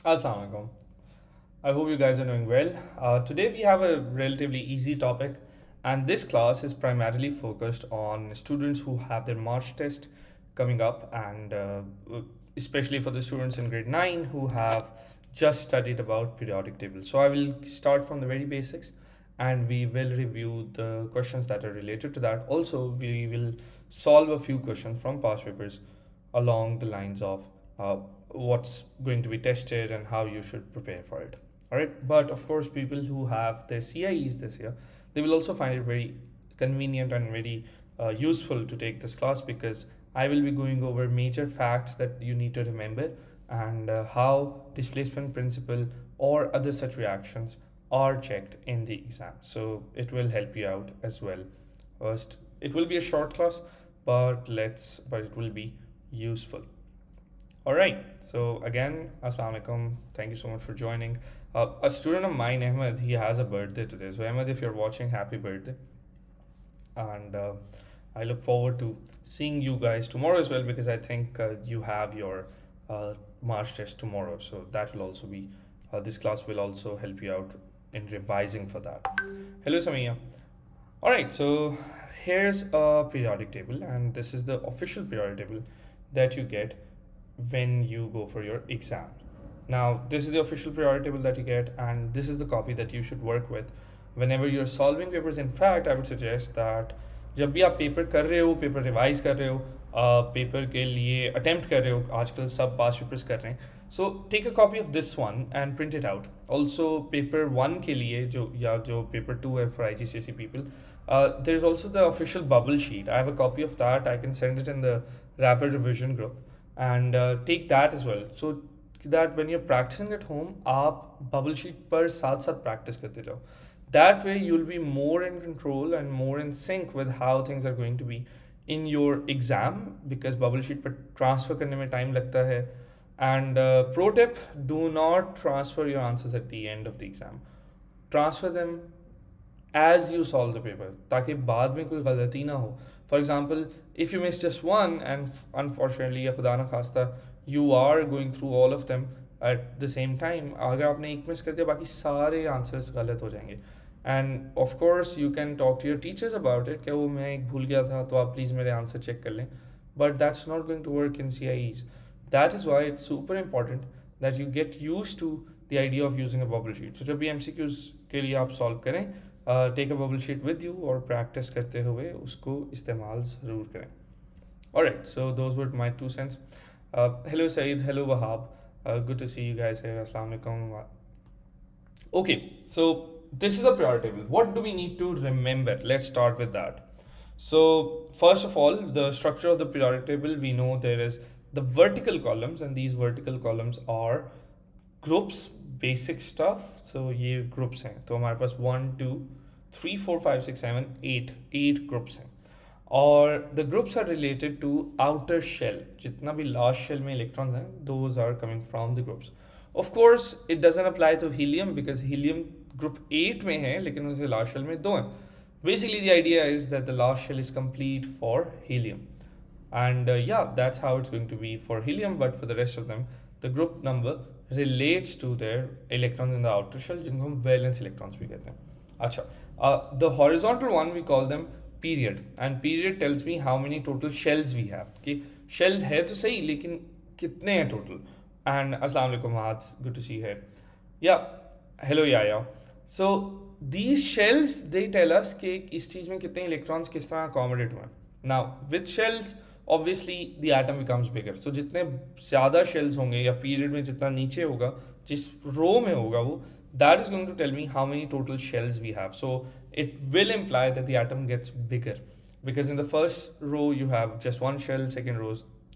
Assalamualaikum. I hope you guys are doing well. Today we have a relatively easy topic, and this class is primarily focused on students who have their March test coming up, and especially for the students in grade 9 who have just studied about periodic tables. So I will start from the very basics, and we will review the questions that are related to that. Also, we will solve a few questions from past papers along the lines of uh, what's going to be tested and how you should prepare for it. All right, but of course, people who have their CIEs this year, they will also find it very convenient and very useful to take this class, because I will be going over major facts that you need to remember, and how displacement principle or other such reactions are checked in the exam. So it will help you out as well. First, it will be a short class, but it will be useful. All right. So again, Assalamu alaikum. Thank you so much for joining. A student of mine, Ahmed, he has a birthday today. So Ahmed, if you're watching, happy birthday. And I look forward to seeing you guys tomorrow as well, because I think you have your March test tomorrow. So that will also be, this class will also help you out in revising for that. Hello, Samia. All right. So here's a periodic table, and this is the official periodic table that you get when you go for your exam. Now, this is the official periodic table that you get, and this is the copy that you should work with whenever you're solving papers. In fact, I would suggest that जब भी आप paper कर रहे हो, paper revise कर रहे हो, paper के लिए अटेम्प्ट कर रहे हो, आजकल सब पास पेपर्स कर रहे हैं, so take a copy of this one and print it out. Also paper 1 के लिए जो पेपर 2 है for IGCSE people, there is also the official bubble sheet. I have a copy of that. I can send it in the rapid revision group, and take that as well, so that when you're practicing at home, आप bubble sheet पर साथ साथ practice करते जाओ. That way you'll be more in control and more in sync with how things are going to be in your exam, because bubble sheet पर transfer करने में time लगता है. And pro tip, do not transfer your answers at the end of the exam. Transfer them as you solve the paper, ताकि बाद में कोई गलती ना हो. For example, if you miss just one, and unfortunately या खुदा ना खास्ता you are going through all of them at the same time, अगर आपने एक मिस कर दिया, बाकी सारे आंसर्स गलत हो जाएंगे. And of course you can talk to your teachers about it, क्या वो मैं एक भूल गया था, तो आप प्लीज़ मेरे आंसर चेक कर लें. But that's not going to work in CIEs. That is why it's super important that you get used to the idea of using a bubble sheet. So जब भी MCQs के लिए आप solve करें, take a bubble sheet with you, और practice करते हुए उसको इस्तेमाल ज़रूर करें. Alright, so those were my 2 cents. Hello Saeed, hello Wahab, good to see you guys here. Assalamu alaikum. Okay, so this is the periodic table. What do we need to remember? Let's start with that. So first of all, the structure of the periodic table, we know there is the vertical columns, and these vertical columns are groups, basic stuff. तो ये groups हैं, तो हमारे पास 1 2 3 4 5 6 7 8 groups हैं. और the groups are related to outer shell. जितना भी last shell में इलेक्ट्रॉन्स हैं, those are coming from the groups. Of course it doesn't apply to helium, because helium group 8 में है, लेकिन उसके लास्ट शेल में 2 हैं. Basically, the idea is that the last shell is complete for helium. And yeah, that's how it's going to be for helium, but for the rest of them, the group number relates to their electrons in the outer shell, जिनको हम valence electrons भी कहते हैं. अच्छा, the horizontal one we call them period, and period tells me how many total shells we have. कि shell है तो सही, लेकिन कितने हैं total. And अस्सलाम वालेकुम Mahat, good to see you here. Yeah, hello Yaya. So these shells, they tell us कि इस चीज़ में कितने इलेक्ट्रॉन्स किस तरह अकोमोडेट हुए. Now with shells obviously the atom becomes bigger. So जितने ज़्यादा शेल्स होंगे, या पीरियड में जितना नीचे होगा, जिस रो में होगा वो, that is going to tell me how many total shells we have. So it will imply that the atom gets bigger, because in the first row you have just one shell, second row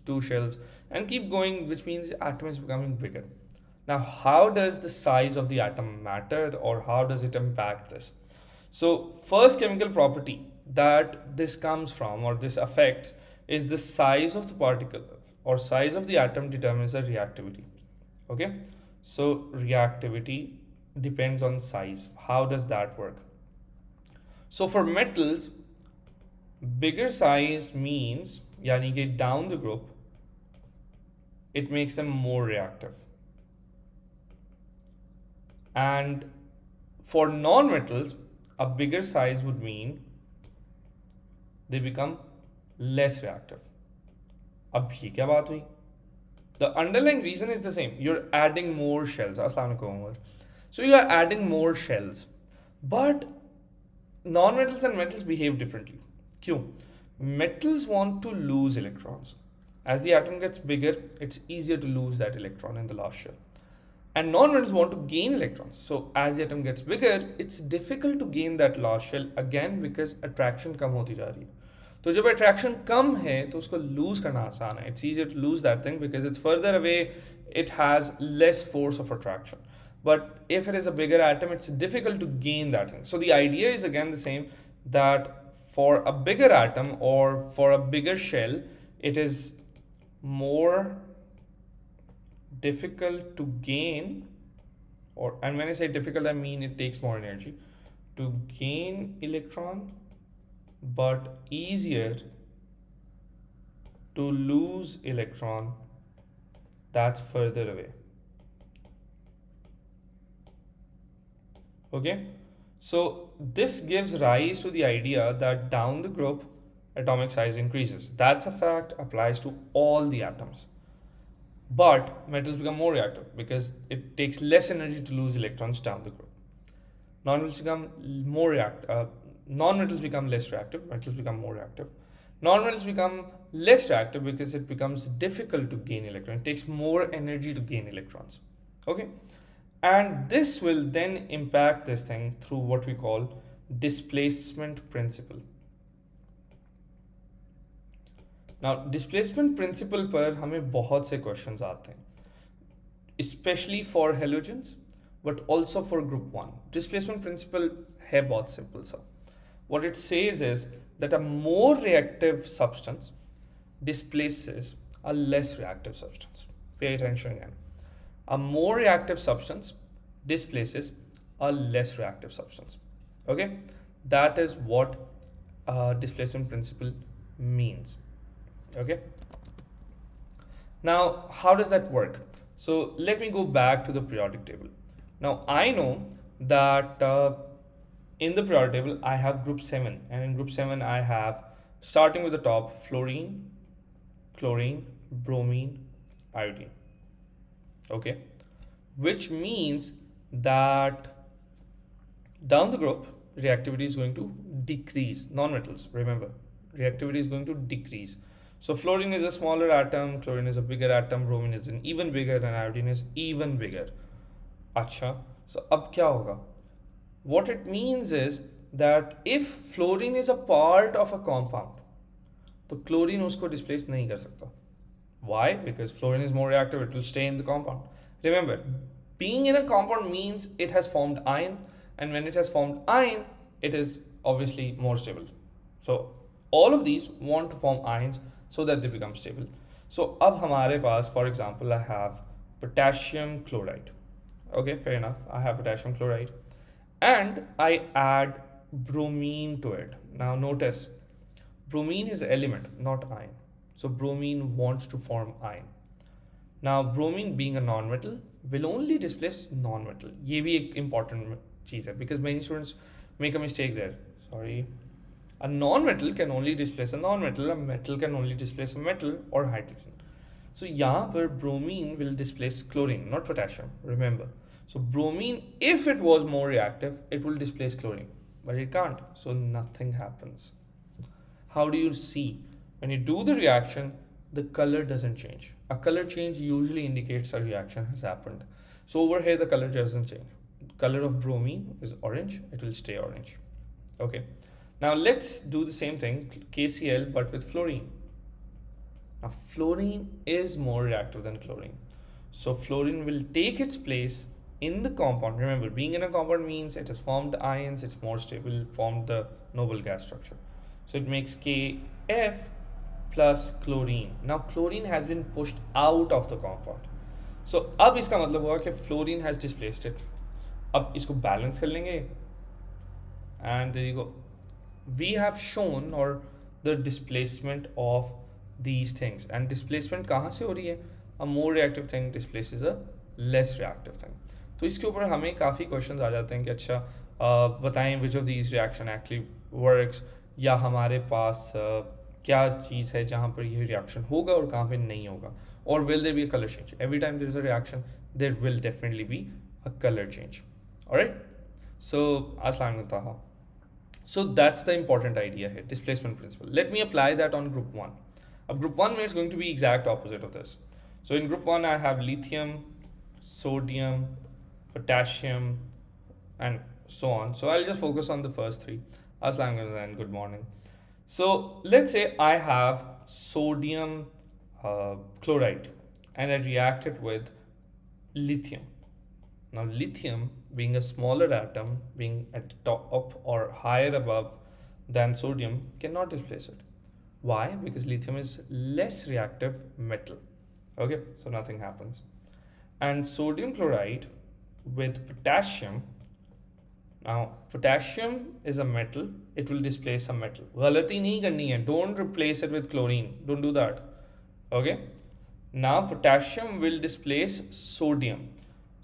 2 shells, and keep going, which means the atom is becoming bigger. Now, how does the size of the atom matter, or how does it impact this? So, first chemical property that this comes from, or this affects, is the size of the particle, or size of the atom determines the reactivity. Okay, so reactivity depends on size. How does that work? So, for metals, bigger size means, yani ke down the group, it makes them more reactive. And for non-metals, a bigger size would mean they become less reactive. अब ये क्या बात हुई? The underlying reason is the same. You're adding more shells. Assalamu alaikum, Umar. So you are adding more shells. But non-metals and metals behave differently. Kyun? Metals want to lose electrons. As the atom gets bigger, it's easier to lose that electron in the last shell. And non-metals want to gain electrons. So as the atom gets bigger, it's difficult to gain that last shell again because attraction कम होती जा रही है. तो जब attraction कम है तो उसको lose करना आसान है. It's easier to lose that thing because it's further away, it has less force of attraction. But if it is a bigger atom, it's difficult to gain that thing. So the idea is again the same, that for a bigger atom or for a bigger shell, it is more difficult to gain, and when I say difficult, I mean it takes more energy to gain electron, but easier to lose electron that's further away. Okay, so this gives rise to the idea that down the group atomic size increases. That's a fact, applies to all the atoms. But metals become more reactive because it takes less energy to lose electrons down the group. Non-metals become non-metals become less reactive, metals become more reactive. Non-metals become less reactive because it becomes difficult to gain electrons. It takes more energy to gain electrons. Okay, and this will then impact this thing through what we call displacement principle. Now, displacement principle पर हमें बहुत से questions आते हैं, especially for halogens, but also for group 1. Displacement principle है बहुत simple सा. What it says is that a more reactive substance displaces a less reactive substance. Pay attention again. A more reactive substance displaces a less reactive substance. Okay, that is what displacement principle means. Okay, now how does that work? So let me go back to the periodic table. Now I know that in the periodic table I have group 7, and in group 7 I have, starting with the top, fluorine, chlorine, bromine, iodine. Okay, which means that down the group reactivity is going to decrease. Non-metals, remember, reactivity is going to decrease. So fluorine is a smaller atom, chlorine is a bigger atom, bromine is an even bigger, and iodine is even bigger. Acha, so ab kya hoga? What it means is that if fluorine is a part of a compound, तो chlorine उसको displace नहीं कर सकता. Why? Because fluorine is more reactive, it will stay in the compound. Remember, being in a compound means it has formed ion, and when it has formed ion, it is obviously more stable. So all of these want to form ions so that they become stable. So अब हमारे पास, for example, I have potassium chloride. Okay, fair enough. I have potassium chloride, and I add bromine to it. Now notice, bromine is element, not ion. So bromine wants to form ion. Now bromine, being a non-metal, will only displace non-metal. ये भी एक important चीज़ है, because many students make a mistake there. Sorry. A non-metal can only displace a non-metal, a metal can only displace a metal or hydrogen. So यहाँ पर bromine will displace chlorine, not potassium, remember. So bromine, if it was more reactive, it will displace chlorine, but it can't, so nothing happens. How do you see? When you do the reaction, the color doesn't change. A color change usually indicates a reaction has happened. So over here, the color doesn't change. Color of bromine is orange, it will stay orange. Okay. Now let's do the same thing, KCl, but with fluorine. Now fluorine is more reactive than chlorine. So fluorine will take its place in the compound. Remember, being in a compound means it has formed ions, it's more stable, formed the noble gas structure. So it makes Kf plus chlorine. Now chlorine has been pushed out of the compound. So अब इसका मतलब हुआ कि fluorine has displaced it. अब इसको balance कर लेंगे, and there you go. We have shown or the displacement of these things, and displacement कहाँ से हो रही है? A more reactive thing displaces a less reactive thing. तो इसके ऊपर हमें काफ़ी क्वेश्चंस आ जाते हैं कि अच्छा बताएं which of these reaction actually works, या हमारे पास क्या चीज़ है जहाँ पर ये रिएक्शन होगा और कहाँ पे नहीं होगा, और will there be a colour change every time there is a reaction, there will definitely be a colour change. Alright, so अस्सलाम वालेकुम Taha. So that's the important idea here, displacement principle. Let me apply that on group 1. Group 1 is going to be exact opposite of this. So in group 1 I have lithium, sodium, potassium, and so on. So I'll just focus on the first three. Assalamu alaikum and good morning. So let's say I have sodium chloride and I react it with lithium. Now lithium, being a smaller atom, being at the top or higher above than sodium, cannot displace it. Why? Because lithium is less reactive metal. Okay, so nothing happens. And sodium chloride with potassium, now potassium is a metal, it will displace a metal. गलती नहीं करनी है, don't replace it with chlorine, don't do that. Okay, now potassium will displace sodium.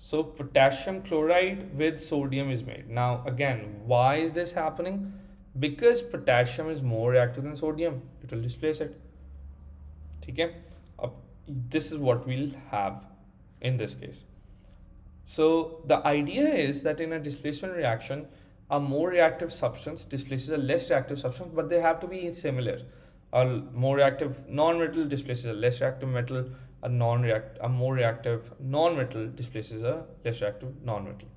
So potassium chloride with sodium is made. Now again, why is this happening? Because potassium is more reactive than sodium, it will displace it. Okay, this is what we'll have in this case. So the idea is that in a displacement reaction, a more reactive substance displaces a less reactive substance, but they have to be similar. A more reactive non-metal displaces a less reactive metal. A more reactive non-metal displaces a less reactive non-metal.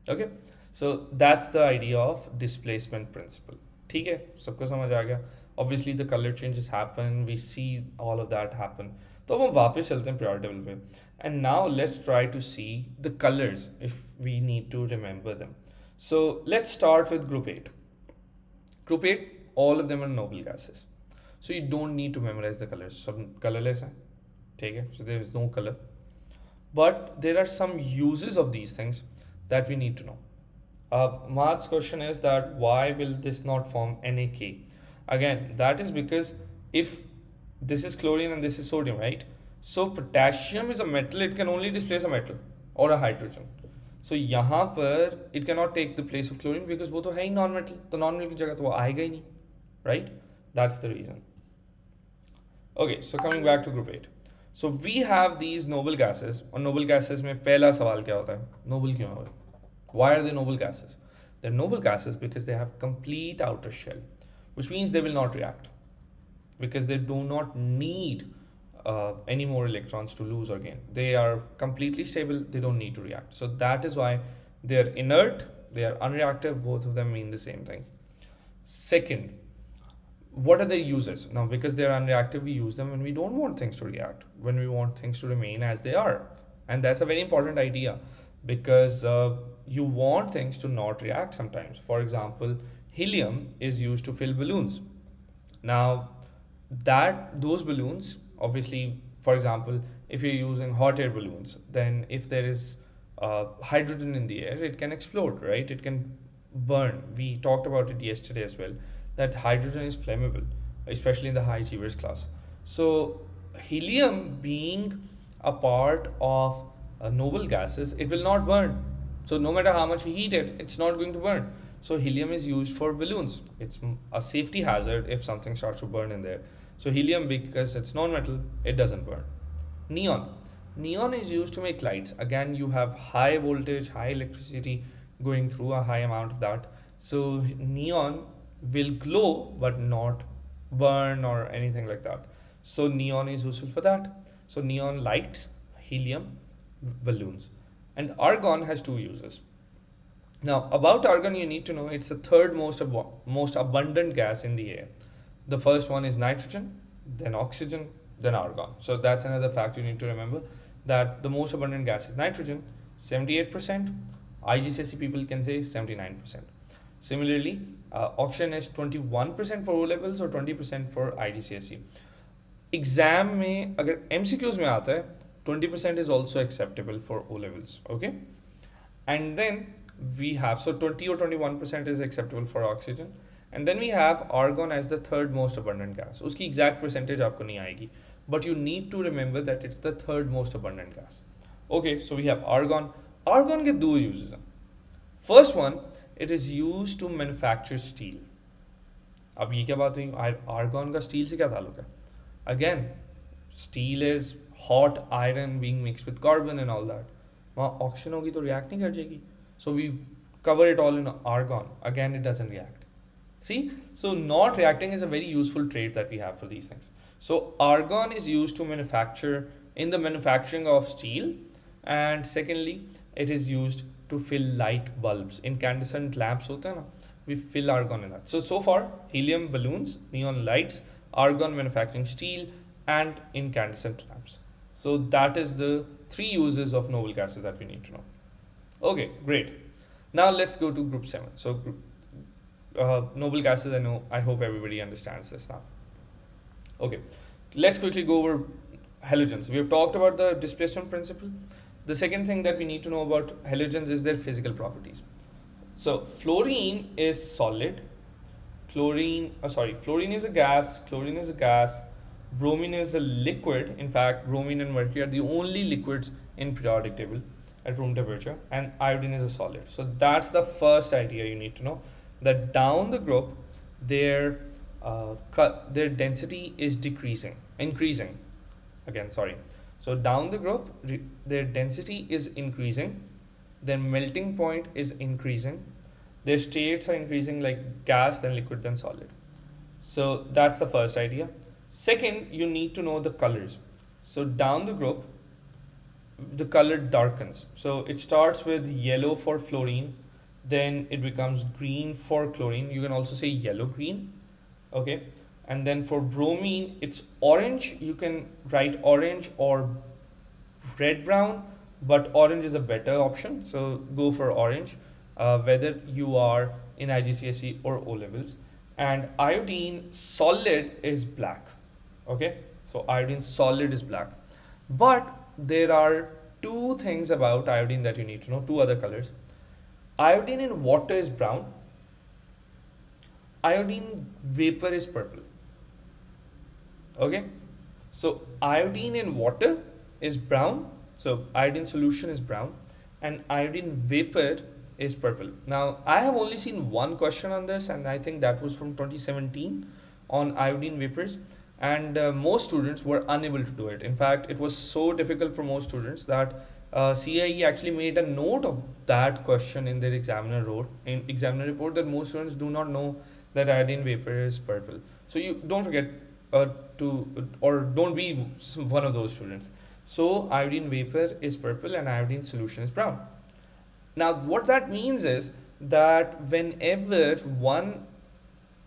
Okay, so that's the idea of displacement principle. ठीक है, सबको समझ आ गया. Obviously the color changes happen, we see all of that happen. तो अब हम वापस चलते हैं periodic table पे. And now let's try to see the colors if we need to remember them. So let's start with group 8. Group 8, all of them are noble gases. So you don't need to memorize the colors. सब colorless हैं. Okay, so there is no color, but there are some uses of these things that we need to know. Maths question is that why will this not form NaK? Again, that is because if this is chlorine and this is sodium, right? So potassium is a metal, it can only displace a metal or a hydrogen. So यहाँ पर it cannot take the place of chlorine because वो तो है ही non-metal, तो non-metal की जगह तो वो आएगा ही नहीं, right? That's the reason. Okay, so coming back to group 8. So we have these noble gases, और noble gases में पहला सवाल क्या होता है? Noble क्यों है? Why are they noble gases? They're noble gases because they have complete outer shell, which means they will not react because they do not need any more electrons to lose or gain. They are completely stable, they don't need to react. So that is why they are inert, they are unreactive, both of them mean the same thing. Second, what are their uses? Now, because they are unreactive, we use them when we don't want things to react, when we want things to remain as they are. And that's a very important idea because you want things to not react sometimes. For example, helium is used to fill balloons. Now, those balloons, obviously, for example, if you're using hot air balloons, then if there is hydrogen in the air, it can explode, right? It can burn. We talked about it yesterday as well, that hydrogen is flammable, especially in the high achievers class. So helium being a part of noble gases, it will not burn. So no matter how much you heat it, it's not going to burn. So helium is used for balloons. It's a safety hazard if something starts to burn in there. So helium, because it's non-metal, it doesn't burn. Neon. Neon is used to make lights. Again, you have high voltage, high electricity going through, a high amount of that. So neon will glow but not burn or anything like that. So neon is useful for that. So neon lights, helium, balloons. And argon has two uses. Now about argon, you need to know it's the third most abundant gas in the air. The first one is nitrogen, then oxygen, then argon. So that's another fact you need to remember, that the most abundant gas is nitrogen, 78%. IGCSE people can say 79%. Similarly, oxygen is 21% for O levels or 20% for IGCSE. Exam में अगर MCQs में आता है 20% is also acceptable for O levels. Okay, and then we have, so 20 or 21% is acceptable for oxygen, and then we have argon as the third most abundant gas. उसकी exact percentage आपको नहीं आएगी, but you need to remember that it's the third most abundant gas. Okay, so we have argon. Argon के दो uses हैं. First one, it is use to manufacture steel. अब ये क्या बात हुई, आर्गन का स्टील से क्या ताल्लुक है? Again, steel is hot iron being mixed with carbon and all that. वहाँ ऑक्सीजन होगी तो रिएक्ट नहीं कर जाएगी. So we cover it all in argon. Again, it doesn't react. See, so not reacting is a very useful trait that we have for these things. So argon is used to manufacture in the manufacturing of steel, and secondly, it is used to fill light bulbs. Incandescent lamps होते हैं ना, we fill argon in that. So far, helium balloons, neon lights, argon manufacturing steel, and incandescent lamps. So that is the three uses of noble gases that we need to know. Okay, great. Now let's go to group 7. So noble gases, I hope everybody understands this now. Okay, let's quickly go over halogens. We have talked about the displacement principle. The second thing that we need to know about halogens is their physical properties. So fluorine is solid. Fluorine is a gas. Bromine is a liquid. In fact, bromine and mercury are the only liquids in periodic table at room temperature, and iodine is a solid. So that's the first idea you need to know, that down the group their density is increasing. So down the group their density is increasing, their melting point is increasing, their states are increasing, like gas, then liquid, then solid. So that's the first idea. Second, you need to know the colors. So down the group the color darkens. So it starts with yellow for fluorine, then it becomes green for chlorine. You can also say yellow green. Okay, and then for bromine it's orange. You can write orange or red brown, but orange is a better option, so go for orange, whether you are in IGCSE or O levels. And iodine solid is black. Okay, so iodine solid is black, but there are two things about iodine that you need to know, two other colors. Iodine in water is brown. Iodine vapor is purple. Okay, so iodine in water is brown, so iodine solution is brown, and iodine vapor is purple. Now I have only seen one question on this, and I think that was from 2017 on iodine vapors, and most students were unable to do it. In fact, it was so difficult for most students that CAIE actually made a note of that question in their examiner report, that most students do not know that iodine vapor is purple. So you don't forget don't be one of those students. So iodine vapor is purple and iodine solution is brown. Now what that means is that whenever one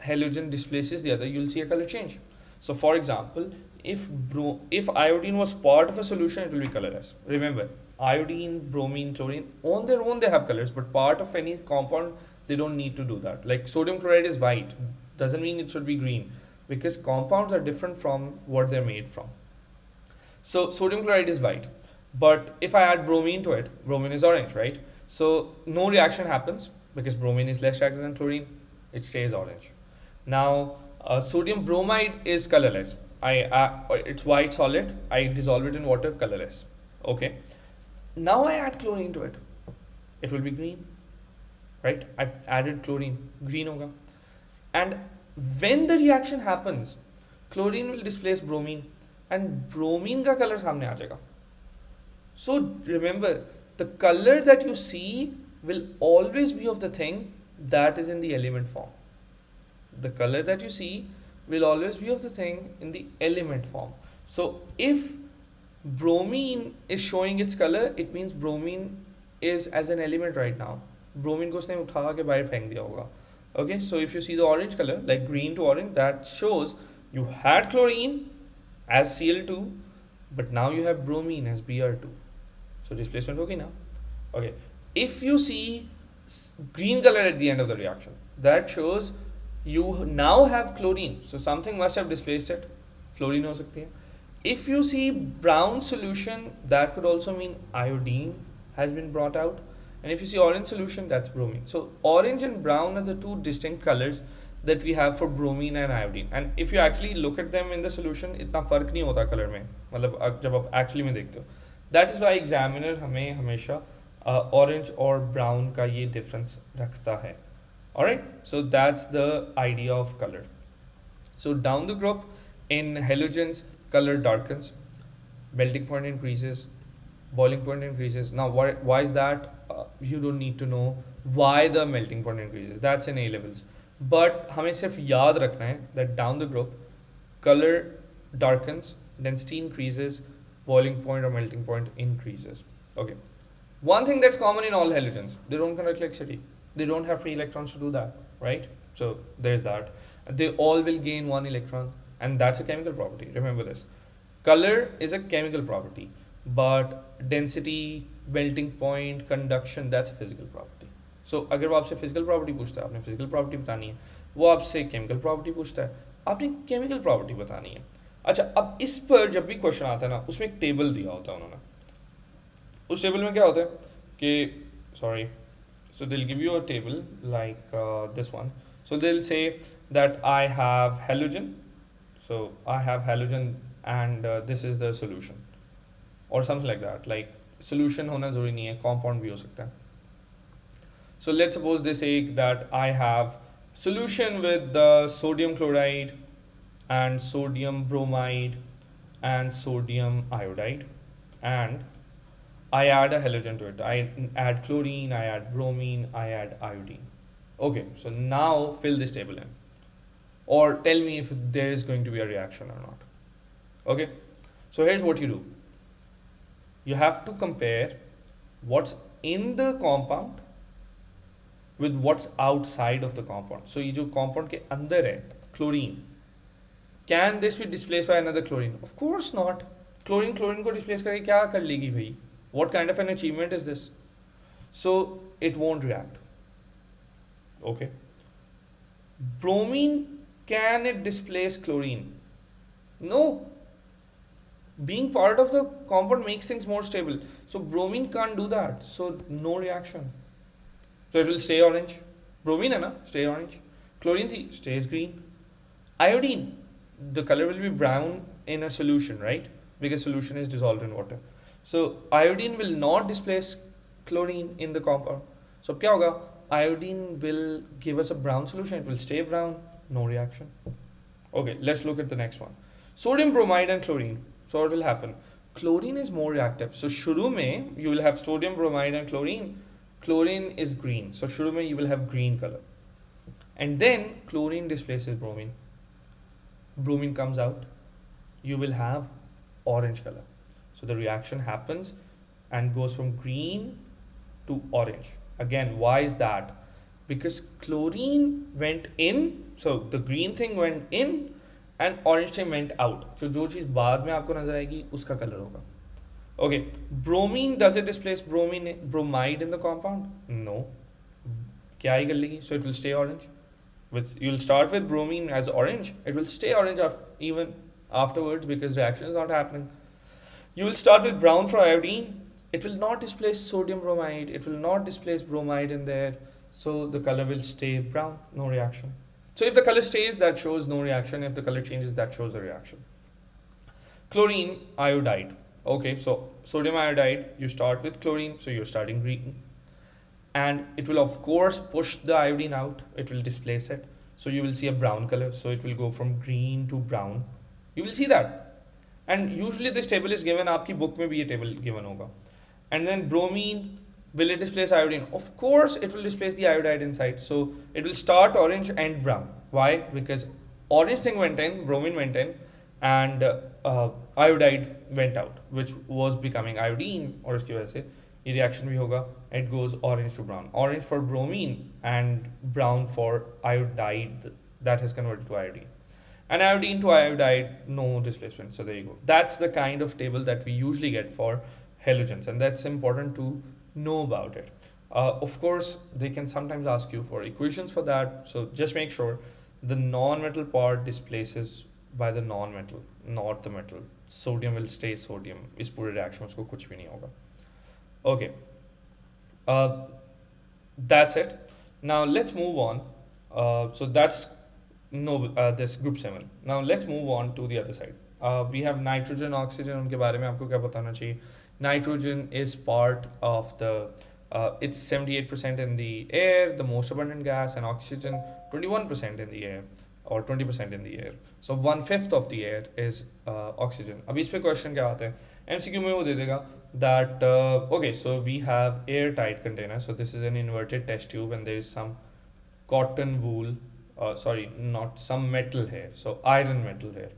halogen displaces the other, you'll see a color change. So for example, if iodine was part of a solution, it will be colorless. Remember, iodine, bromine, chlorine, on their own they have colors, but part of any compound, they don't need to do that. Like sodium chloride is white, doesn't mean it should be green, because compounds are different from what they're made from. So sodium chloride is white, but if I add bromine to it, bromine is orange, right? So no reaction happens because bromine is less reactive than chlorine, it stays orange. Now sodium bromide is colorless. It's white solid, I dissolve it in water, colorless. Okay, now I add chlorine to it, it will be green, right? I've added chlorine, green hoga. And when the reaction happens, chlorine will displace bromine and bromine ka color samne aa jayega. So remember, the color that you see will always be of the thing that is in the element form. The color that you see will always be of the thing in the element form. So if bromine is showing its color, it means bromine is as an element right now. Bromine को उसने उठा के बाहर फेंक दिया होगा. Okay, so if you see the orange color, like green to orange, that shows you had chlorine as Cl2, but now you have bromine as Br2. So displacement होगी ना. Okay, if you see green color at the end of the reaction, that shows you now have chlorine, so something must have displaced it. Fluorine हो सकती है. If you see brown solution, that could also mean iodine has been brought out. And if you see orange solution, that's bromine. So orange and brown are the two distinct colors that we have for bromine and iodine. And if you actually look at them in the solution, इतना फर्क नहीं होता color में, मतलब जब आप actually में देखते हो. That is why examiner हमें हमेशा ऑरेंज और ब्राउन का ये डिफरेंस रखता है. Alright, so that's the idea of color. So down the group, in halogens, color darkens, melting point increases, boiling point increases. Now, why is that? You don't need to know why the melting point increases. That's in A levels. But हमें सिर्फ याद रखना है that down the group, color darkens, density increases, boiling point or melting point increases. Okay. One thing that's common in all halogens, they don't conduct electricity. They don't have free electrons to do that, right? So there's that. They all will gain one electron, and that's a chemical property. Remember this. Color is a chemical property, but density, melting point, conduction, that's a physical property. So अगर वो आपसे physical property पूछता है, आपने physical property बतानी है. वो आपसे chemical property पूछता है, आपने chemical property बतानी है. अच्छा, अब इस पर जब भी क्वेश्चन आता है ना, उसमें एक टेबल दिया होता है उन्होंने. उस टेबल में क्या होता है कि so they'll give you a table like this one. So they'll say that I have halogen, so I have halogen and this is the solution or something like that. Like solution होना ज़रूरी नहीं है, compound भी हो सकता है. So let's suppose they say that I have solution with the sodium chloride and sodium bromide and sodium iodide, and I add a halogen to it. I add chlorine, I add bromine, I add iodine. Okay, so now fill this table in. Or tell me if there is going to be a reaction or not. Okay, so here's what you do. You have to compare what's in the compound with what's outside of the compound. So ये जो compound के अंदर है, chlorine, can this be displaced by another chlorine? Of course not. Chlorine को displace करके क्या कर लेगी भाई? What kind of an achievement is this? So it won't react. Okay. Bromine, can it displace chlorine? No. Being part of the compound makes things more stable. So bromine can't do that. So no reaction. So it will stay orange. Bromine है ना, stay orange. Chlorine stays green. Iodine, the color will be brown in a solution, right? Because solution is dissolved in water. So iodine will not displace chlorine in the compound. So क्या होगा? Iodine will give us a brown solution. It will stay brown. No reaction. Okay, let's look at the next one. Sodium bromide and chlorine. So what will happen? Chlorine is more reactive. So शुरू में you will have sodium bromide and chlorine. Chlorine is green. So शुरू में you will have green color. And then chlorine displaces bromine. Bromine comes out. You will have orange color. So the reaction happens and goes from green to orange. Again, why is that? Because chlorine went in, so the green thing went in and orange thing went out. So जो चीज़ बाद में आपको नजर आएगी उसका colour होगा. Okay, bromine, does it displace bromide in the compound? No. क्या ही कर लेगी? So it will stay orange. You'll start with bromine as orange. It will stay orange even afterwards because reaction is not happening. You will start with brown for iodine. It will not displace sodium bromide. It will not displace bromide in there. So the color will stay brown, no reaction. So if the color stays, that shows no reaction. If the color changes, that shows a reaction. Chlorine iodide. Okay, so sodium iodide, you start with chlorine, so you're starting green. And it will of course push the iodine out. It will displace it. So you will see a brown color. So it will go from green to brown. You will see that. And usually this table is given, आपकी book में भी ये table given होगा. And then bromine, will it displace iodine? Of course it will displace the iodide inside. So it will start orange and brown. Why? Because orange thing went in, bromine went in, and iodide went out, which was becoming iodine, और इसकी वजह से ये reaction भी होगा. It goes orange to brown. Orange for bromine and brown for iodide that has converted to iodine. And iodine to iodide, no displacement. So there you go. That's the kind of table that we usually get for halogens, and that's important to know about it. Of course, they can sometimes ask you for equations for that. So just make sure the non-metal part displaces by the non-metal, not the metal. Sodium will stay sodium. इस पूरे reaction में उसको कुछ भी नहीं होगा. Okay. That's it. Now let's move on. So that's this group 7. Now let's move on to the other side. We have nitrogen, oxygen. उनके बारे में आपको क्या बताना चाहिए? Nitrogen is part of the It's 78% in the air, the most abundant gas, and oxygen 21% in the air or 20% in the air. So 1/5 of the air is oxygen. अब इस पे क्वेश्चन क्या आता है MCQ में वो दे देगा that okay, so we have airtight container, so this is an inverted test tube and there is some cotton wool, sorry, not some metal here, so iron metal here,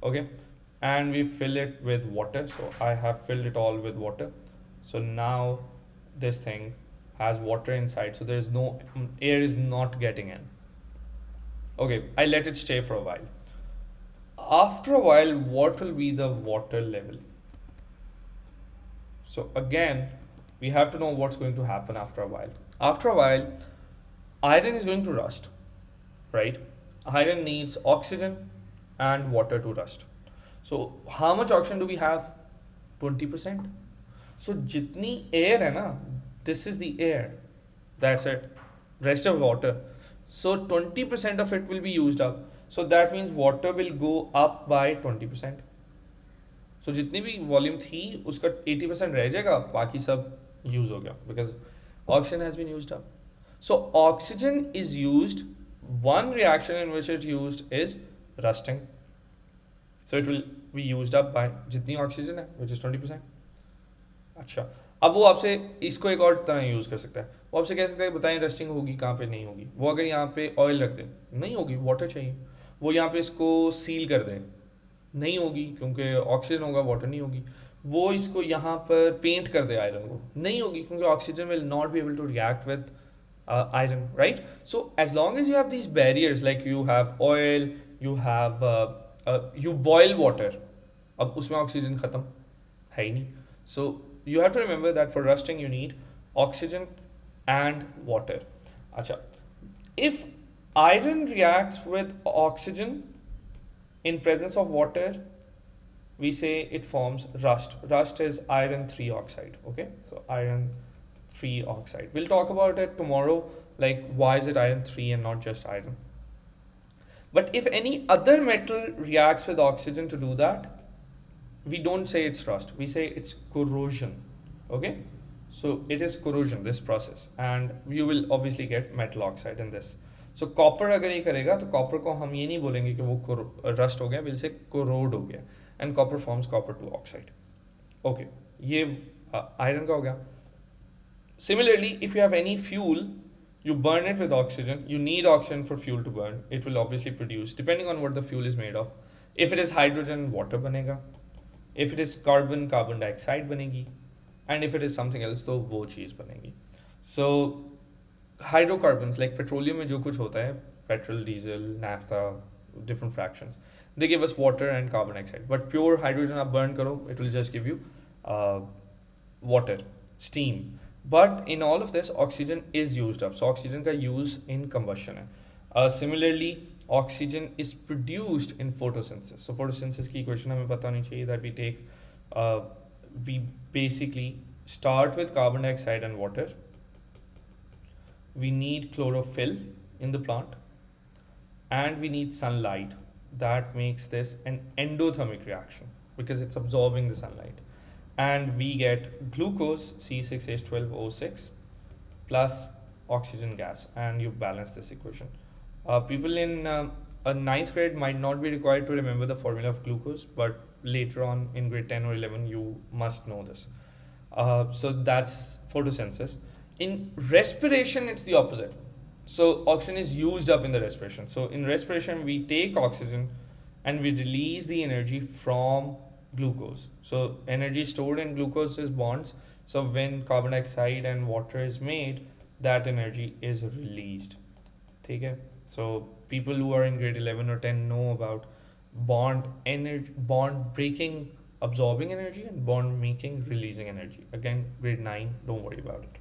okay, and we fill it with water. So I have filled it all with water. So now this thing has water inside, so there is no air is not getting in. Okay, I let it stay for a while. After a while, what will be the water level? So again, we have to know what's going to happen after a while. After a while, iron is going to rust, right? Iron needs oxygen and water to rust. So how much oxygen do we have? 20%. So jitni air hai na, this is the air. That's it. Rest of water. So 20% of it will be used up. So that means water will go up by 20%. So जितनी भी volume थी उसका 80% रह जाएगा, बाकी सब use हो गया because oxygen has been used up. So oxygen is used. One reaction in which it's used is rusting. So it will be used up by जितनी ऑक्सीजन है which is 20%. अच्छा, अब वो आपसे इसको एक और तरह यूज़ कर सकता है. वो आपसे कह सकता है बताएं रस्टिंग होगी कहाँ पे नहीं होगी. वो अगर यहाँ पे ऑयल रख दे नहीं होगी, वाटर चाहिए. वो यहाँ पे इसको सील कर दे नहीं होगी क्योंकि ऑक्सीजन होगा, वाटर नहीं होगी. वो इसको यहाँ पर पेंट कर दे आयरन को नहीं होगी क्योंकि oxygen will not be able to react with iron, right? So as long as you have these barriers, like you have oil, you have you boil water, अब उसमें ऑक्सीजन खत्म है ही नहीं. So you have to remember that for rusting you need oxygen and water. अच्छा, if iron reacts with oxygen in presence of water, we say it forms rust. Rust is iron 3 oxide. Okay, so iron 3 oxide. We'll talk about it tomorrow, like why is it iron 3 and not just iron. But if any other metal reacts with oxygen to do that, we don't say it's rust, we say it's corrosion. Okay, so it is corrosion, this process, and you will obviously get metal oxide in this. So copper अगर ये करेगा तो copper को हम ये नहीं बोलेंगे कि वो rust हो गया, we'll say corrode हो गया, and copper forms copper 2 oxide. Okay, ये iron का हो गया. Similarly, if you have any fuel, you burn it with oxygen. You need oxygen for fuel to burn. It will obviously produce, depending on what the fuel is made of. If it is hydrogen, water banega. If it is carbon, carbon dioxide banegi. And if it is something else, तो वो चीज़ बनेगी. So hydrocarbons, like petroleum में जो कुछ होता है, petrol, diesel, naphtha, different fractions, they give us water and carbon dioxide. But pure hydrogen आप burn करो, it will just give you water, steam. But in all of this, oxygen is used up. So oxygen का use in combustion है. Similarly, oxygen is produced in photosynthesis. So photosynthesis की equation हमें पता नहीं चाहिए, that we take, we basically start with carbon dioxide and water. We need chlorophyll in the plant, and we need sunlight. That makes this an endothermic reaction because it's absorbing the sunlight. And we get glucose C6H12O6 plus oxygen gas, and you balance this equation. People in a 9th grade might not be required to remember the formula of glucose, but later on in grade 10 or 11 you must know this. So that's photosynthesis. In respiration it's the opposite. So oxygen is used up in the respiration. So in respiration we take oxygen and we release the energy from glucose. So energy stored in glucose is bonds. So when carbon dioxide and water is made, that energy is released. Okay, so people who are in grade 11 or 10 know about bond breaking, absorbing energy, and bond making, releasing energy. Again, grade 9, don't worry about it.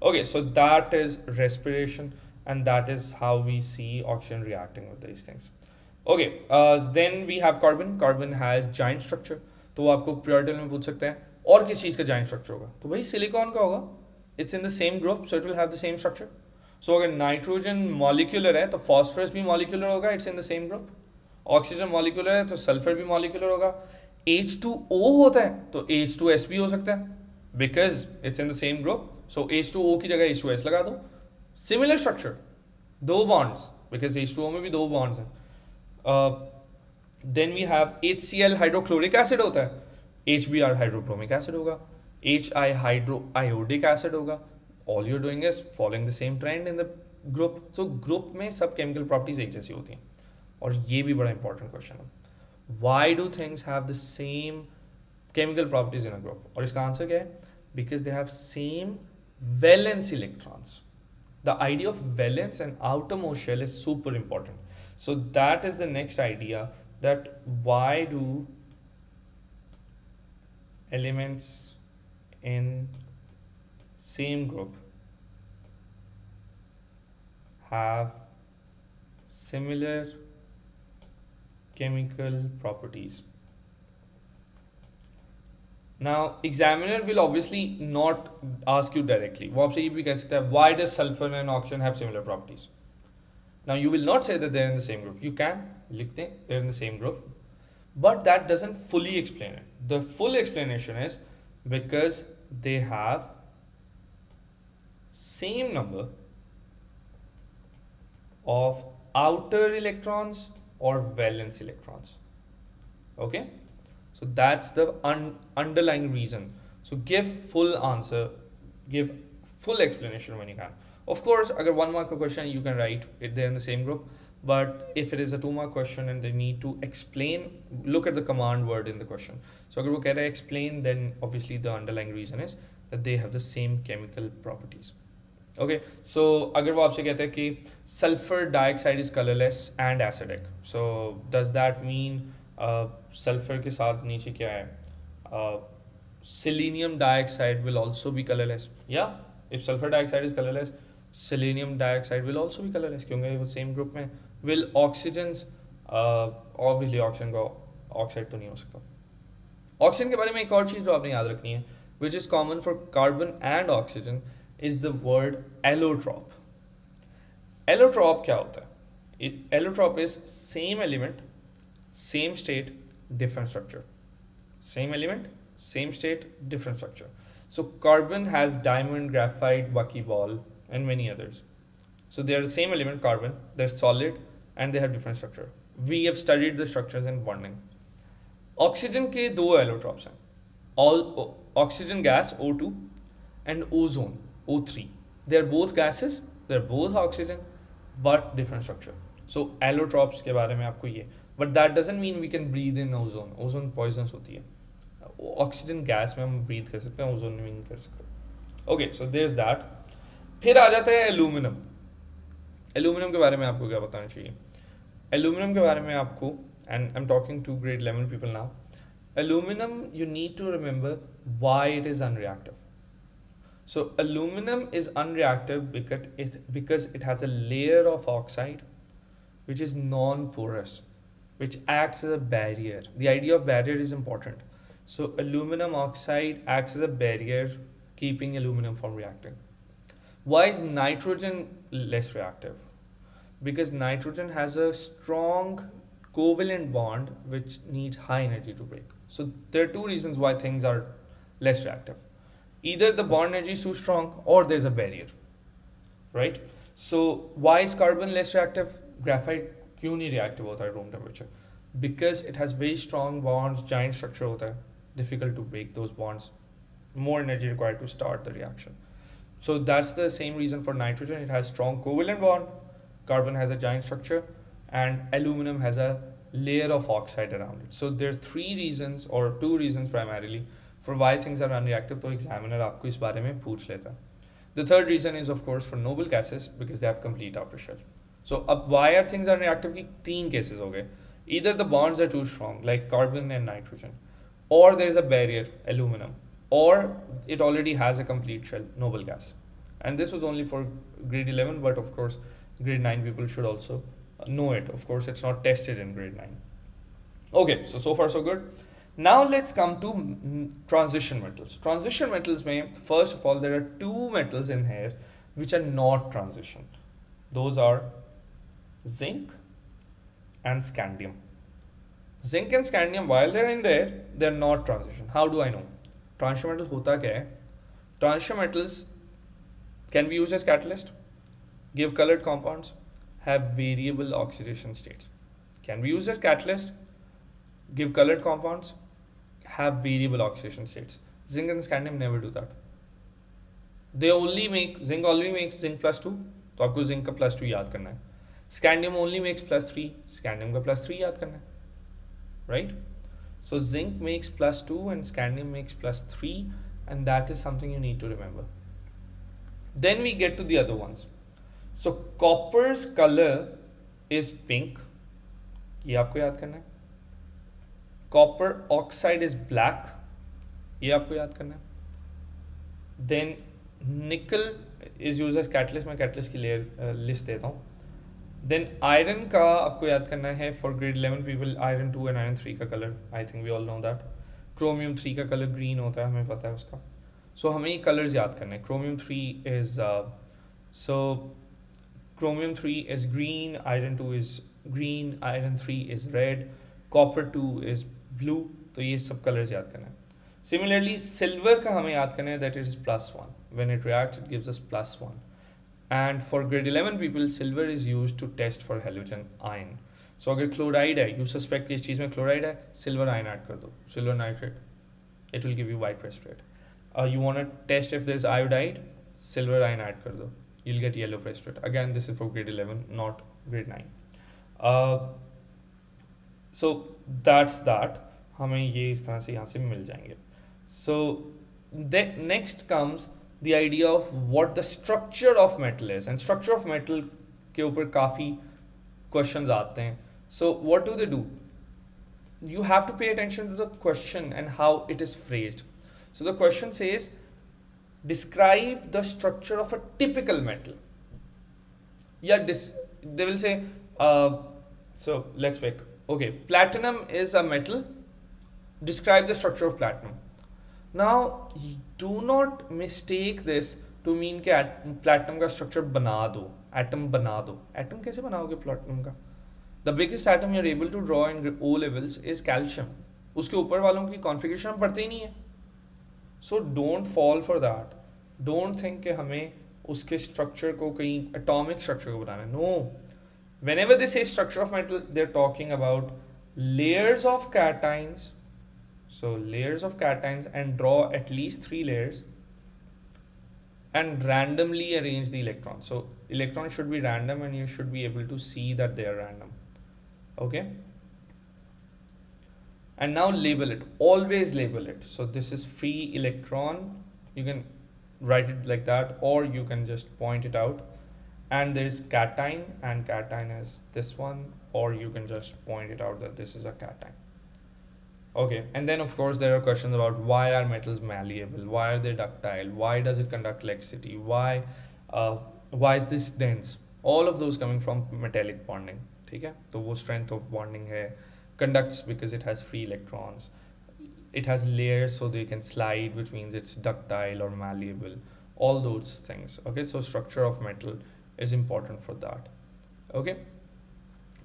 Okay, so that is respiration, and that is how we see oxygen reacting with these things. Okay, then we have carbon. Carbon has giant structure. तो आपको periodic में पूछ सकते हैं और किस चीज़ का giant structure होगा, तो भाई सिलिकॉन का होगा. It's in the same group, so it will have the same structure. So अगर नाइट्रोजन मॉलिक्यूलर है तो फॉस्फोरस भी मॉलिक्यूलर होगा, it's in the same group. Oxygen molecular है तो सल्फर भी मॉलिक्यूलर होगा. H2O होता है तो H2S भी हो सकता है because it's in the same group, So H2O की जगह H2S लगा दो. Similar structure, दो bonds, because H2O में भी दो bonds हैं. Then we have HCl hydrochloric acid होता है, HBr हाइड्रोब्रोमिक एसिड होगा, HI हाइड्रोआयोडिक एसिड होगा. All you're doing is following the same trend in the group. So group में सब chemical properties एक जैसी होती हैं. और ये भी बड़ा important question है. Why do things have the same chemical properties in a group? और इसका आंसर क्या है? Because they have same valence electrons. The idea of valence and outermost shell is super important. So that is the next idea, that why do elements in same group have similar chemical properties. Now examiner will obviously not ask you directly. वो आपसे ये भी कह सकता है, why does sulfur and oxygen have similar properties? Now you will not say that they're in the same group. You can लिखते हैं they're in the same group, but that doesn't fully explain it. The full explanation is because they have same number of outer electrons or valence electrons. Okay, so that's the underlying reason. So give full answer, give full explanation when you can. Of course, agar 1 mark question you can write it, they're in the same group. But if it is a 2 mark question and they need to explain, look at the command word in the question. So agar wo keh raha hai explain, then obviously the underlying reason is that they have the same chemical properties. Okay, so agar wo aapse kehta hai ki sulfur dioxide is colorless and acidic, so does that mean sulfur के साथ नीचे क्या है, selenium dioxide will also be colorless? Yeah, if sulfur dioxide is colorless, selenium dioxide will also be colorless क्योंकि वो same group में. Will oxygens, obviously oxygen का oxide तो नहीं हो सकता. Oxygen के बारे में एक और चीज़ जो आपने याद रखनी है, which is common for carbon and oxygen, is the word allotrope. Allotrope क्या होता है? Allotrope is same element, same state, different structure. Same element, same state, different structure. So carbon has diamond, graphite, buckyball, and many others. So they are the same element, carbon, they're solid and they have different structure. We have studied the structures in bonding. Oxygen के दो allotropes हैं. All oxygen gas O2 and ozone O3. They are both gases, they are both oxygen, but different structure. So allotropes के बारे में आपको ये. But that doesn't mean we can breathe in ozone. Ozone poisonous होती है. Oxygen gas में हम breathe कर सकते हैं, ozone में नहीं कर सकते. Okay, so there's that. फिर आ जाता है एल्यूमिनियम. एल्यूमिनियम के बारे में आपको क्या बताना चाहिए? एल्यूमिनियम के बारे में आपको, and I'm talking to grade 11 people now, aluminum, you need to remember why it is unreactive. So aluminum is unreactive because it has a layer of oxide which is non-porous, which acts as a barrier. The idea of barrier is important. So aluminum oxide acts as a barrier, keeping aluminum from reacting. Why is nitrogen less reactive? Because nitrogen has a strong covalent bond which needs high energy to break. So there are two reasons why things are less reactive. Either the bond energy is too strong or there's a barrier, right? So why is carbon less reactive? Graphite क्यों नहीं reactive होता है room temperature? Because it has very strong bonds, giant structure होता है, difficult to break those bonds, more energy required to start the reaction. So that's the same reason for nitrogen. It has strong covalent bond, carbon has a giant structure, and aluminum has a layer of oxide around it. So there are three reasons or two reasons primarily for why things are unreactive. तो examiner आपको इस बारे में पूछ लेता है. The third reason is of course for noble gases because they have complete outer shell. So अब why are things unreactive की तीन cases हो गए. Either the bonds are too strong like carbon and nitrogen, or there is a barrier, aluminum, or it already has a complete shell, noble gas. And this was only for grade 11, but of course grade 9 people should also know it. Of course it's not tested in grade 9. Okay, so far so good. Now let's come to transition metals. Transition metals में first of all there are two metals in here which are not transition. Those are zinc and scandium. Zinc and scandium, while they're in there, they're not transition. How do I know? Transition metal होता क्या है? Transition metals Can be used as catalyst. Give colored compounds. Have variable oxidation states. Can be used as catalyst. Give colored compounds. Have variable oxidation states. Zinc and scandium never do that. They only make, zinc only makes zinc +2, तो आपको zinc का +2 याद करना है. Scandium only makes +3, scandium का +3 याद करना है, right? So zinc makes +2 and scandium makes +3, and that is something you need to remember. Then we get to the other ones. So copper's color is pink, ये आपको याद करना है. Copper oxide is black, ये आपको याद करना है. Then nickel is used as catalyst, मैं catalyst की layer list देता हूँ. Then iron का आपको याद करना है. For grade 11 people, iron 2 and iron 3 का color, I think we all know that. Chromium 3 का color green होता है, हमें पता है उसका. So हमें ये colors याद करने हैं. Chromium 3 is Chromium 3 is green, iron 2 is green, iron 3 is red, copper 2 is blue. तो ये सब colors याद करना है. Similarly, silver का हमें याद करना है, that is +1. When it reacts, it gives us +1. And for grade 11 people, silver is used to test for halogen ion. So अगर chloride है, you suspect कि इस चीज़ में chloride है, silver ion add कर दो, silver nitrate, it will give you white precipitate. You want to test if there's iodide, silver ion add कर दो, you'll get yellow precipitate. Again, this is for grade 11, not grade 9. So that's that. हमें ये इस तरह से यहाँ से मिल जाएंगे. So then next comes the idea of what the structure of metal is, and structure of metal के ऊपर काफ़ी questions आते हैं. So what do they do? You have to pay attention to the question and how it is phrased. So the question says, describe the structure of a typical metal. Yeah, they will say, so let's pick. Okay, platinum is a metal. Describe the structure of platinum. Now, do not mistake this to mean कि platinum का structure बना दो, atom बना दो. Atom कैसे बनाओगे platinum का? The biggest atom you're able to draw in O levels is calcium. उसके ऊपर वालों की configuration हम पढ़ते ही नहीं है. So don't fall for that. Don't think कि हमें उसके structure को कहीं atomic structure को बनाना है. No. Whenever they say structure of metal, they're talking about layers of cations. So layers of cations, and draw at least 3 layers and randomly arrange the electrons. So electrons should be random and you should be able to see that they are random. Okay. And now label it. Always label it. So this is free electron. You can write it like that, or you can just point it out. And there is cation, and cation is this one, or you can just point it out that this is a cation. Okay, and then of course there are questions about why are metals malleable, why are they ductile, why does it conduct electricity, why is this dense? All of those coming from metallic bonding. ठीक है, तो वो strength of bonding है. Conducts because it has free electrons. It has layers so they can slide, which means it's ductile or malleable. All those things. Okay, so structure of metal is important for that. Okay.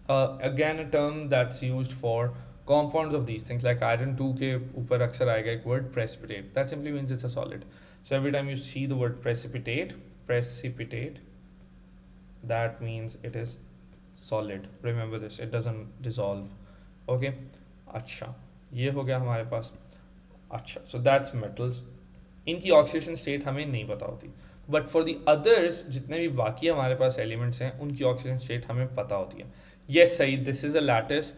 Again, a term that's used for compounds of these things, like iron 2 के ऊपर अक्सर आएगा एक word precipitate. That simply means it's a solid. So every time you see the word precipitate, that means it is solid. Remember this, it doesn't dissolve. Okay. अच्छा, ये हो गया हमारे पास. अच्छा, so that's metals. इनकी oxidation state हमें नहीं पता होती. But for the others, जितने भी बाकी हमारे पास elements हैं, उनकी oxidation state हमें पता होती है. Yes, Saeed, this is a lattice.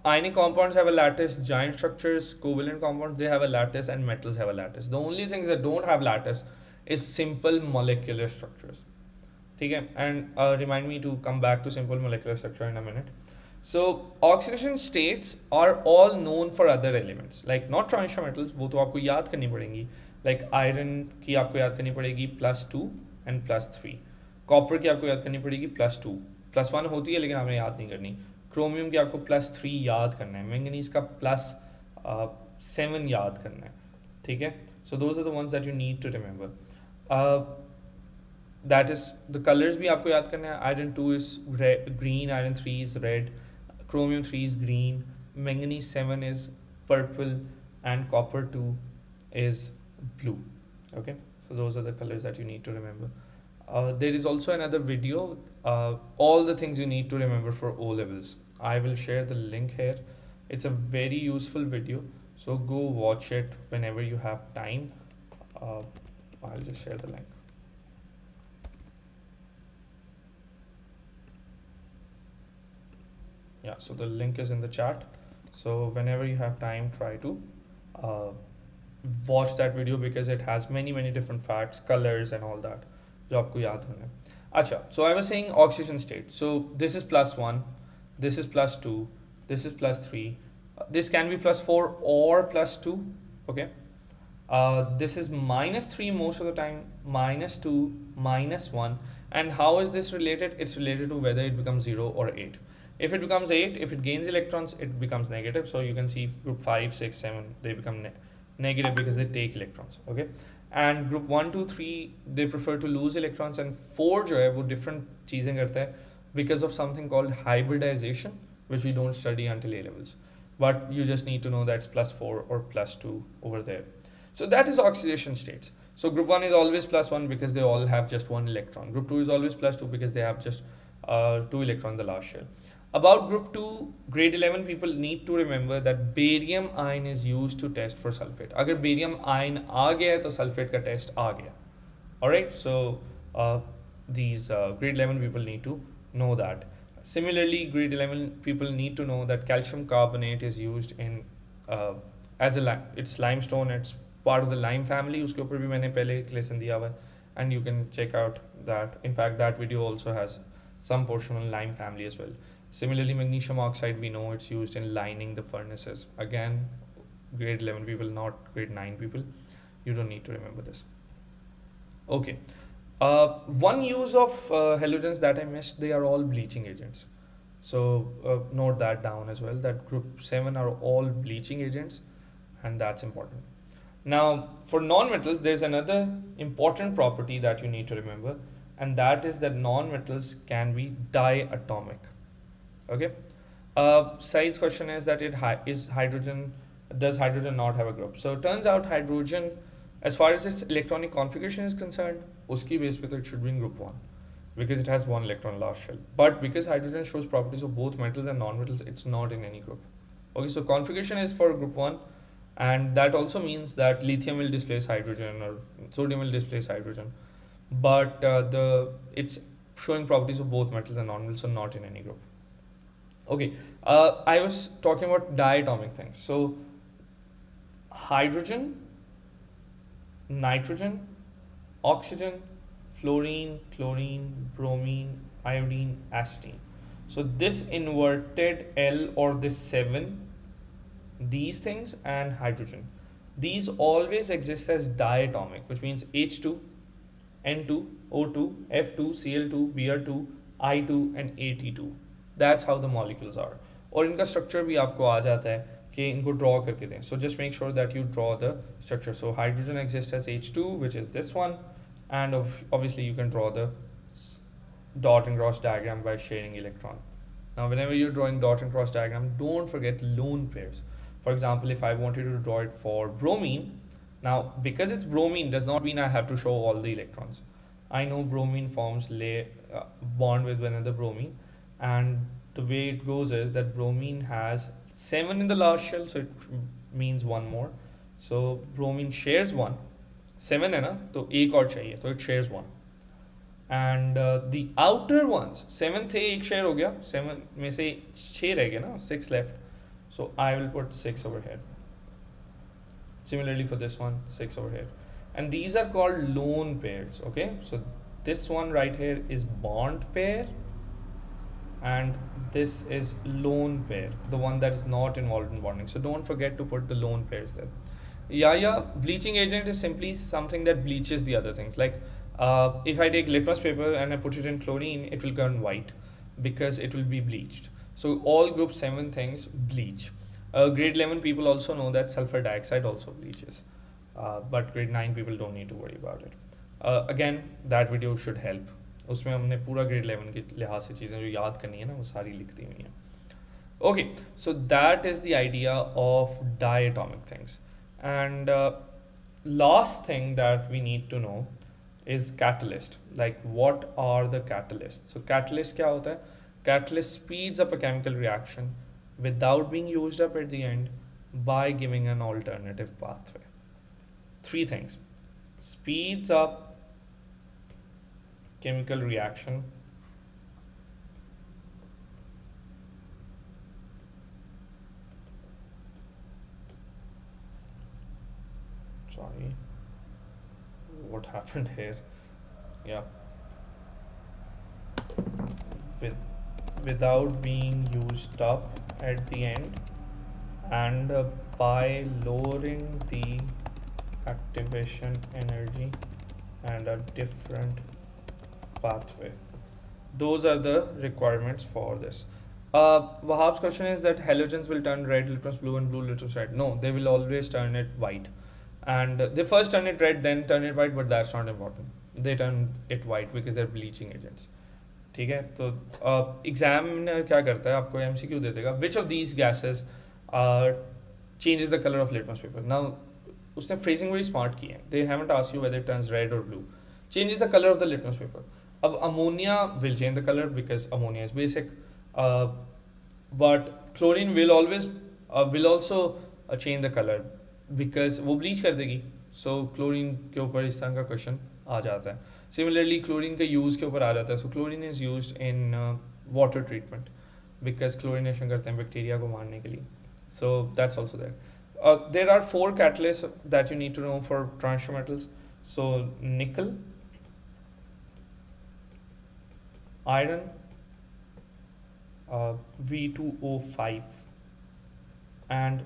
Ionic compounds have a lattice, giant structures, covalent compounds, they have a lattice, and metals have a lattice. The only things that don't have lattice is simple molecular structures. Okay? And remind me to come back to simple molecular structure in a minute. So oxidation states are all known for other elements, like not transition metals, वो तो आपको याद करनी पड़ेंगी. Like iron की आपको याद करनी पड़ेगी +2 and +3. Copper की आपको याद करनी पड़ेगी +2. +1 होती है लेकिन आपने याद नहीं करनी. क्रोमियम की आपको +3 याद करना है. मैंगनीज का +7 याद करना है. ठीक है. So those are the ones that you need to remember. That is the colors भी आपको याद करना है. Iron 2 is green, iron 3 is red, chromium 3 is green, manganese 7 is purple, and copper 2 is blue. Okay. So those are the colors that you need to remember. There is also another video, all the things you need to remember for O levels. I will share the link here. It's a very useful video, so go watch it whenever you have time. I'll just share the link. Yeah, so the link is in the chat. So whenever you have time, try to uh, watch that video because it has many different facts, colors and all that जो आपको याद होने. अच्छा, so I was saying oxidation state. So this is +1, this is +2, this is +3, this can be +4 or +2. Okay, this is -3 most of the time, -2, -1. And how is this related? It's related to whether it becomes 0 or 8. If it becomes 8, if it gains electrons, it becomes negative. So you can see group 5, 6, 7, they become negative because they take electrons. Okay, and group 1, 2, 3, they prefer to lose electrons, and 4 जो है वो different चीज़ें करता है because of something called hybridization, which we don't study until A levels. But you just need to know that's +4 or +2 over there. So that is oxidation states. So group 1 is always +1 because they all have just 1 electron. Group 2 is always +2 because they have just 2 electrons in the last shell. About group 2, grade 11 people need to remember that barium ion is used to test for sulfate. अगर barium ion आ गया तो sulfate का test आ गया. Alright, so these grade 11 people need to know that. Similarly, grade 11 people need to know that calcium carbonate is used in as a it's limestone, it's part of the lime family. उसके ऊपर भी मैंने पहले एक lesson दिया हुआ है, and you can check out that. In fact, that video also has some portion on lime family as well. Similarly, magnesium oxide, we know it's used in lining the furnaces. Again, grade 11 people, not grade 9 people. You don't need to remember this. Okay. One use of halogens that I missed, they are all bleaching agents. So note that down as well, that group 7 are all bleaching agents, and that's important. Now, for non-metals, there's another important property that you need to remember, and that is that non-metals can be diatomic. Okay, Said's question is that does hydrogen not have a group? So it turns out hydrogen, as far as its electronic configuration is concerned, uski base pe it should be in group 1 because it has 1 electron last shell. But because hydrogen shows properties of both metals and non-metals, it's not in any group. Okay, so configuration is for group 1, and that also means that lithium will displace hydrogen or sodium will displace hydrogen, but it's showing properties of both metals and non-metals, so not in any group. Okay, I was talking about diatomic things. So hydrogen, nitrogen, oxygen, fluorine, chlorine, bromine, iodine, acetylene. So this inverted L or this 7, these things and hydrogen, these always exist as diatomic, which means H2, N2, O2, F2, Cl2, Br2, I2 and At2. That's how the molecules are. और इनका structure भी आपको आ जाता है कि इनको draw करके दें. So just make sure that you draw the structure. So hydrogen exists as H2, which is this one, and obviously you can draw the dot and cross diagram by sharing electron. Now whenever you're drawing dot and cross diagram, don't forget lone pairs. For example, if I wanted to draw it for bromine, now because it's bromine does not mean I have to show all the electrons. I know bromine forms bond with another bromine, and the way it goes is that bromine has 7 in the last shell, so it means 1 more. So bromine shares 1. 7 है ना, तो एक और चाहिए, so it shares 1. And the outer ones, 7 थे, एक share हो गया, 7 में से 6 रह गए ना, 6 left. So I will put 6 over here. Similarly for this one, 6 over here. And these are called lone pairs, okay? So this one right here is bond pair, and this is lone pair, the one that is not involved in bonding. So don't forget to put the lone pairs there. Yeah, bleaching agent is simply something that bleaches the other things. Like if I take litmus paper and I put it in chlorine, it will turn white because it will be bleached. So all group 7 things bleach. Grade 11 people also know that sulfur dioxide also bleaches, but grade 9 people don't need to worry about it. Again, that video should help. उसमें हमने पूरा grade 11 के लिहाज से चीज़ें जो याद करनी है ना वो सारी लिखती हुई हैं. Okay, so that is the idea of diatomic things. And last thing that we need to know is catalyst. Like, what are the catalysts? So catalyst क्या होता है? Catalyst speeds up a chemical reaction without being used up at the end by giving an alternative pathway. Three things: speeds up chemical reaction, sorry, what happened here? Yeah, without being used up at the end, and by lowering the activation energy and a different pathway. Those are the requirements for this. Wahab's question is that halogens will turn red litmus blue and blue litmus red. No, they will always turn it white. And they first turn it red, then turn it white, but that's not important. They turn it white because they're bleaching agents. ठीक है, तो examiner क्या करता है, आपको MCQ दे देगा, which of these gases changes the color of litmus paper. Now उसने phrasing very smart की है. They haven't asked you whether it turns red or blue. Changes the color of the litmus paper. अब ammonia will change the color because ammonia is basic, but chlorine will always will also change the color because वो bleach कर देगी. So chlorine के ऊपर इस तरह का question आ जाता है. Similarly, chlorine का use के ऊपर आ जाता है. So chlorine is used in water treatment because chlorination करते हैं bacteria को मारने के लिए. So that's also there. There are 4 catalysts that you need to know for transition metals. So nickel, iron, V2O5, and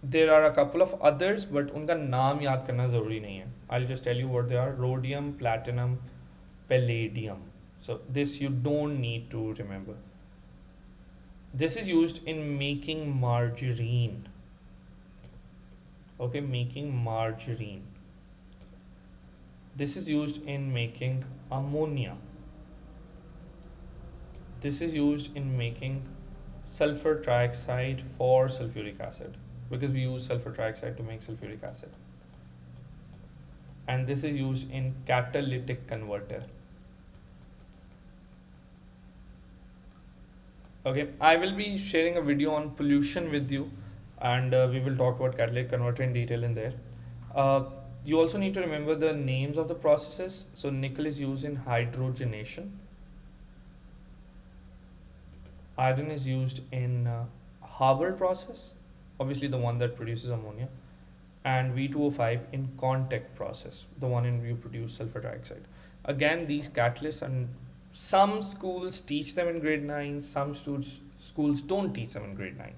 there are a couple of others, but उनका नाम याद करना ज़रूरी नहीं है. I'll just tell you what they are: rhodium, platinum, palladium. So this you don't need to remember. This is used in making margarine. Okay, making margarine. This is used in making ammonia. This is used in making sulfur trioxide for sulfuric acid because we use sulfur trioxide to make sulfuric acid. And this is used in catalytic converter. Okay, I will be sharing a video on pollution with you, and we will talk about catalytic converter in detail in there. You also need to remember the names of the processes. So nickel is used in hydrogenation. Iron is used in Haber process, obviously the one that produces ammonia, and V2O5 in contact process, the one in which you produce sulfur dioxide. Again, these catalysts, and some schools teach them in grade 9, some schools don't teach them in grade 9.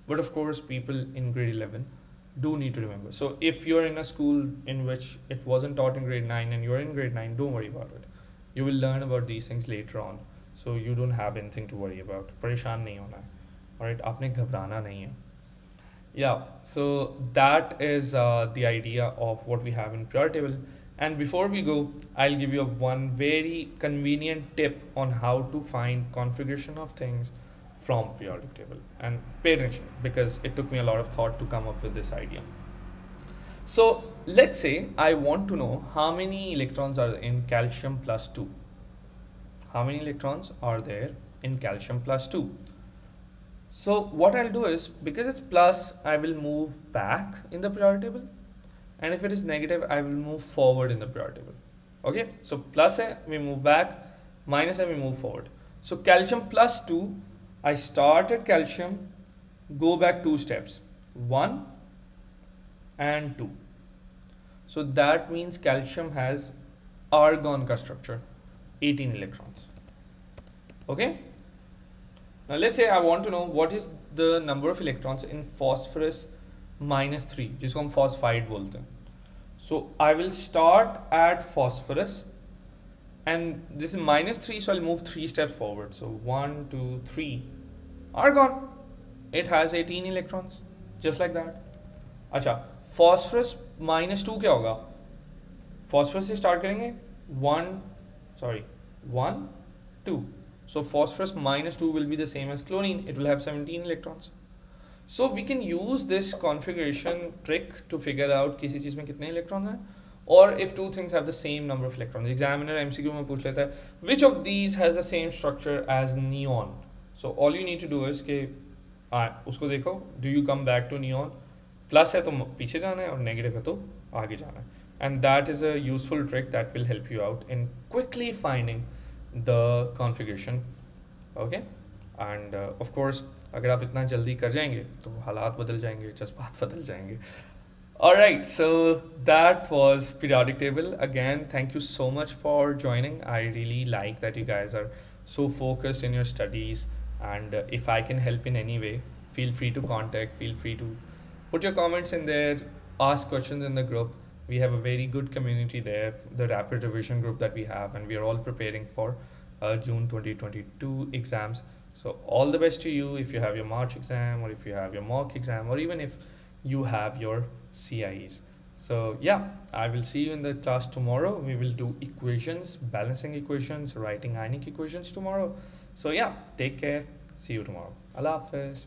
But of course, people in grade 11 do need to remember. So if you're in a school in which it wasn't taught in grade 9 and you're in grade 9, don't worry about it. You will learn about these things later on. So you don't have anything to worry about. परेशान नहीं होना है. Alright, आपने घबराना नहीं है. Yeah, so that is the idea of what we have in periodic table. And before we go, I'll give you one very convenient tip on how to find configuration of things from periodic table. And pay attention because it took me a lot of thought to come up with this idea. So let's say I want to know how many electrons are in calcium plus 2. How many electrons are there in calcium plus 2? So what I'll do is, because it's plus, I will move back in the periodic table, and if it is negative, I will move forward in the periodic table. Okay, so plus hai, we move back, minus hai, we move forward. So calcium plus 2, I start at calcium, go back 2 steps, 1 and 2. So that means calcium has argon ka structure, 18 electrons. Okay, now let's say I want to know what is the number of electrons in phosphorus minus 3, जिसको हम phosphide बोलते हैं. So I will start at phosphorus, and this is minus 3, so I'll move 3 steps forward. So 1, 2, 3, argon, it has 18 electrons, just like that. अच्छा, phosphorus minus 2 क्या होगा? Phosphorus से start करेंगे 1, 2. So phosphorus minus 2 will be the same as chlorine. It will have 17 electrons. So we can use this configuration trick to figure out किसी चीज़ में कितने electrons हैं, or if two things have the same number of electrons. Examiner MCQ में पूछ लेता है which of these has the same structure as neon. So all you need to do is कि उसको देखो, do you come back to neon, plus है तो पीछे जाना है और नेगेटिव है तो आगे जाना है. And that is a useful trick that will help you out in quickly finding the configuration. Okay, and of course अगर आप इतना जल्दी कर जाएंगे तो हालात बदल जाएंगे, जज्बात बदल जाएंगे. Alright, so that was periodic table. Again, thank you so much for joining. I really like that you guys are so focused in your studies, and if I can help in any way, feel free to contact, feel free to put your comments in there, ask questions in the group. We have a very good community there, the rapid revision group that we have, and we are all preparing for June 2022 exams. So all the best to you if you have your March exam, or if you have your mock exam, or even if you have your CIEs. So yeah, I will see you in the class tomorrow. We will do equations, balancing equations, writing ionic equations tomorrow. So yeah, take care. See you tomorrow. Allah Hafiz.